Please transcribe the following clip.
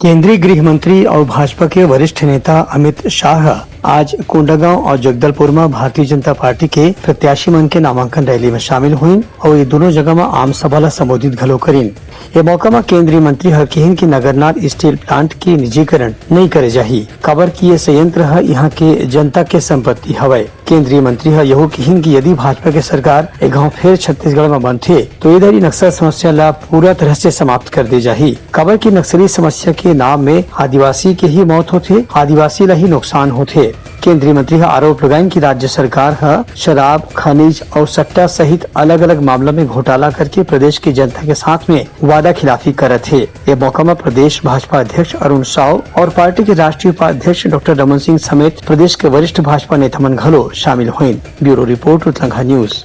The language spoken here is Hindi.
केंद्रीय गृह मंत्री और भाजपा के वरिष्ठ नेता अमित शाह आज कोंडागांव और जगदलपुर में भारतीय जनता पार्टी के प्रत्याशी मन के नामांकन रैली में शामिल हुई और ये दोनों जगह में आम सभा ला संबोधित घलो करीन। ये मौका में केंद्रीय मंत्री हर कहिन की नगरनार स्टील प्लांट की निजीकरण नहीं करे जाही, काबर की ये संयंत्र है यहाँ के जनता के संपत्ति हवय। केंद्रीय मंत्री है यहो कहिन की यदि भाजपा के सरकार एक गाँव फिर छत्तीसगढ़ में बनथे तो इधर नक्सल समस्या ला पूरा तरह से समाप्त कर दी जाही। काबर की नक्सली समस्या के नाम में आदिवासी के ही मौत होथे, आदिवासी ला ही नुकसान होथे। केंद्रीय मंत्री है आरोप लगाइन कि राज्य सरकार है शराब, खनिज और सट्टा सहित अलग अलग मामला में घोटाला करके प्रदेश की जनता के साथ में वादा खिलाफी करत है। ये मौका में प्रदेश भाजपा अध्यक्ष अरुण साव और पार्टी के राष्ट्रीय उपाध्यक्ष डॉक्टर रमन सिंह समेत प्रदेश के वरिष्ठ भाजपा नेता मन घलो शामिल हुए। Bureau report Uttarakhand news.